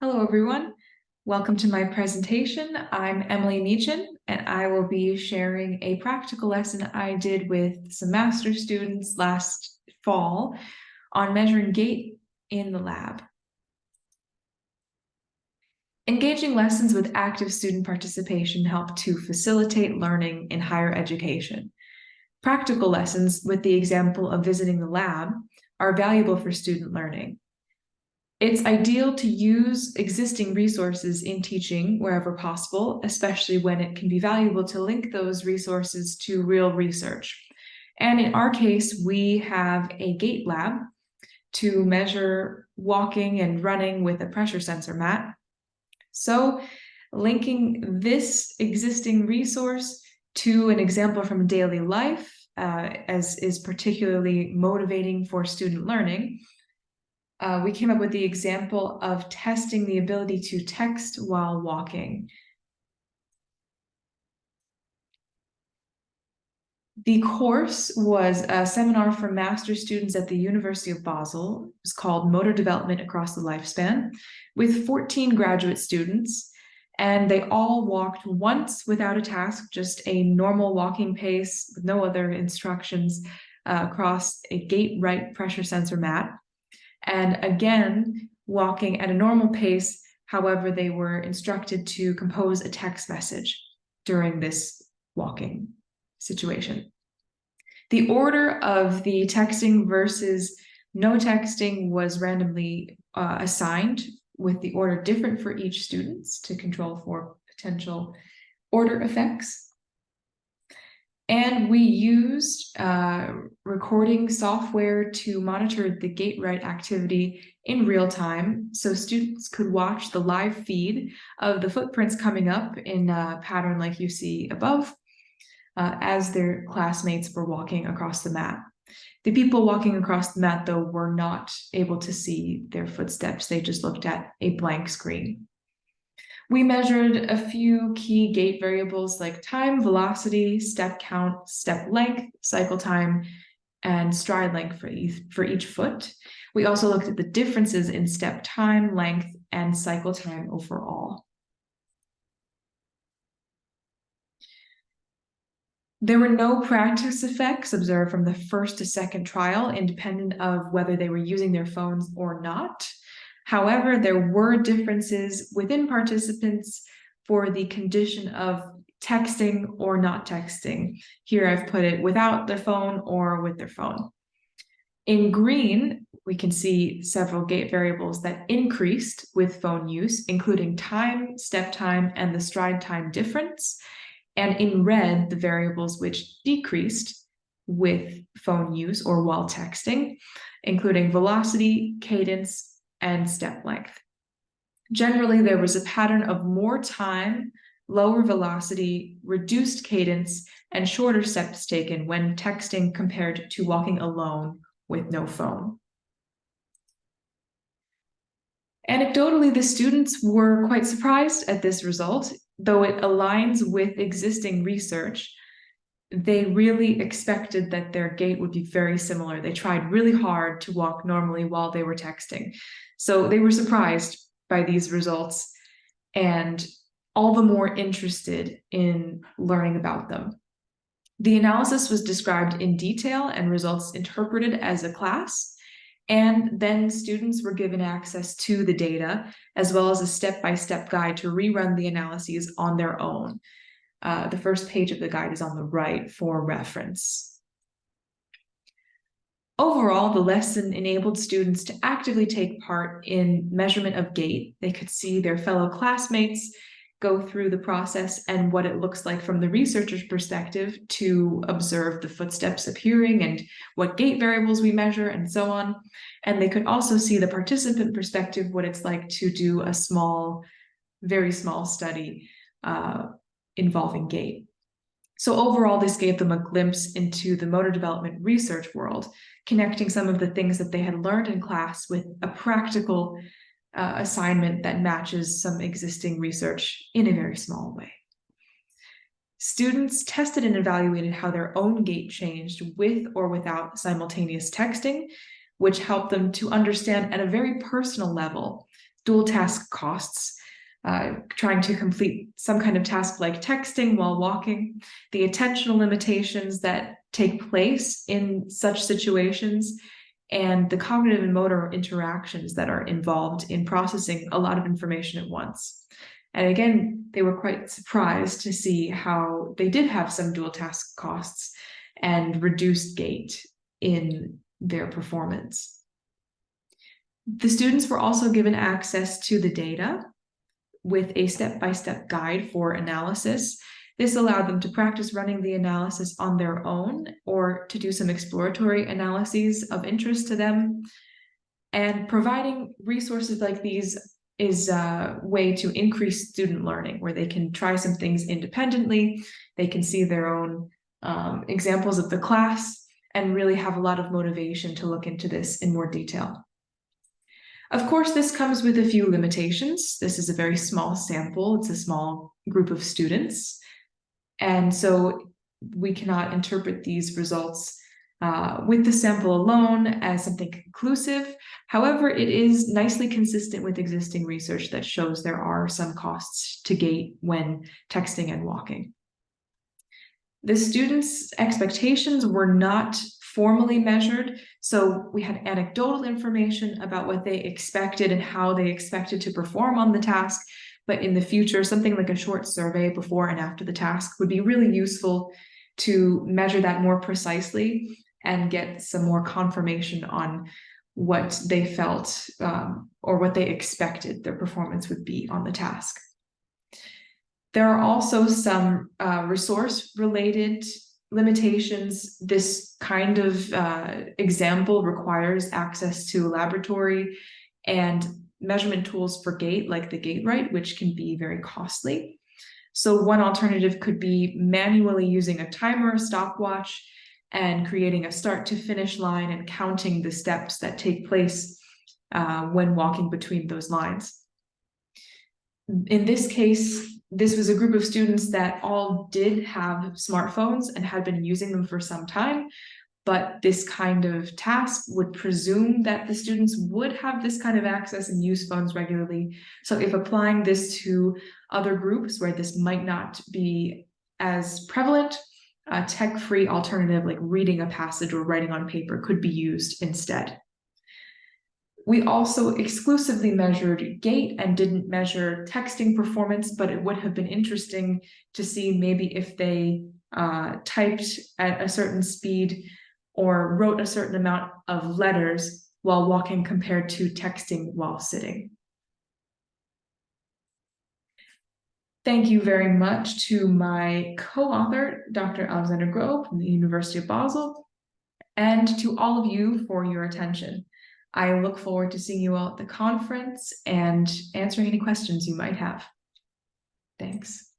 Hello, everyone. Welcome to my presentation. I'm EmilyMeachon, and I will be sharing a practical lesson I did with some master's students last fall on measuring gait in the lab. Engaging lessons with active student participation help to facilitate learning in higher education. Practical lessons, with the example of visiting the lab, are valuable for student learning. It's ideal to use existing resources in teaching wherever possible, especially when it can be valuable to link those resources to real research. And in our case, we have a gait lab to measure walking and running with a pressure sensor mat. So linking this existing resource to an example from daily life, as is particularly motivating for student learning, we came up with the example of testing the ability to text while walking. The course was a seminar for master's students at the University of Basel. It was called Motor Development Across the Lifespan, with 14 graduate students, and they all walked once without a task, just a normal walking pace with no other instructions across a gait-right pressure sensor mat. And again, walking at a normal pace. However, they were instructed to compose a text message during this walking situation. The order of the texting versus no texting was randomly assigned, with the order different for each student to control for potential order effects. And we used recording software to monitor the gait-right activity in real time, so students could watch the live feed of the footprints coming up in a pattern like you see above, as their classmates were walking across the mat. The people walking across the mat, though, were not able to see their footsteps. They just looked at a blank screen. We measured a few key gait variables like time, velocity, step count, step length, cycle time, and stride length for each foot. We also looked at the differences in step time, length, and cycle time overall. There were no practice effects observed from the first to second trial, independent of whether they were using their phones or not. However, there were differences within participants for the condition of texting or not texting. Here I've put it without their phone or with their phone. In green, we can see several gait variables that increased with phone use, including time, step time, and the stride time difference. And in red, the variables which decreased with phone use or while texting, including velocity, cadence, and step length. Generally, there was a pattern of more time, lower velocity, reduced cadence, and shorter steps taken when texting compared to walking alone with no phone. Anecdotally, the students were quite surprised at this result, though it aligns with existing research. They really expected that their gait would be very similar. They tried really hard to walk normally while they were texting. So they were surprised by these results and all the more interested in learning about them. The analysis was described in detail and results interpreted as a class. And then students were given access to the data, as well as a step-by-step guide to rerun the analyses on their own. The first page of the guide is on the right for reference. Overall, the lesson enabled students to actively take part in measurement of gait. They could see their fellow classmates go through the process and what it looks like from the researcher's perspective to observe the footsteps appearing and what gait variables we measure and so on. And they could also see the participant perspective, what it's like to do a small, very small study involving gait. So overall, this gave them a glimpse into the motor development research world, connecting some of the things that they had learned in class with a practical assignment that matches some existing research in a very small way. Students tested and evaluated how their own gait changed with or without simultaneous texting, which helped them to understand at a very personal level dual task costs, trying to complete some kind of task like texting while walking, the attentional limitations that take place in such situations, and the cognitive and motor interactions that are involved in processing a lot of information at once. And again, they were quite surprised to see how they did have some dual task costs and reduced gait in their performance. The students were also given access to the data with a step-by-step guide for analysis. This allowed them to practice running the analysis on their own or to do some exploratory analyses of interest to them. And providing resources like these is a way to increase student learning, where they can try some things independently, they can see their own examples of the class, and really have a lot of motivation to look into this in more detail. Of course, this comes with a few limitations. This is a very small sample. It's a small group of students. And so we cannot interpret these results with the sample alone as something conclusive. However, it is nicely consistent with existing research that shows there are some costs to gait when texting and walking. The students' expectations were not formally measured, so we had anecdotal information about what they expected and how they expected to perform on the task. But in the future, something like a short survey before and after the task would be really useful to measure that more precisely and get some more confirmation on what they felt or what they expected their performance would be on the task. There are also some resource-related limitations. This kind of example requires access to a laboratory and measurement tools for gait, like the Gait+, which can be very costly. So one alternative could be manually using a timer, stopwatch, and creating a start to finish line and counting the steps that take place when walking between those lines. In this case, this was a group of students that all did have smartphones and had been using them for some time, but this kind of task would presume that the students would have this kind of access and use phones regularly. So if applying this to other groups where this might not be as prevalent, a tech-free alternative like reading a passage or writing on paper could be used instead. We also exclusively measured gait and didn't measure texting performance, but it would have been interesting to see maybe if they typed at a certain speed or wrote a certain amount of letters while walking compared to texting while sitting. Thank you very much to my co-author, Dr. Alexander Grobe from the University of Basel, and to all of you for your attention. I look forward to seeing you all at the conference and answering any questions you might have. Thanks.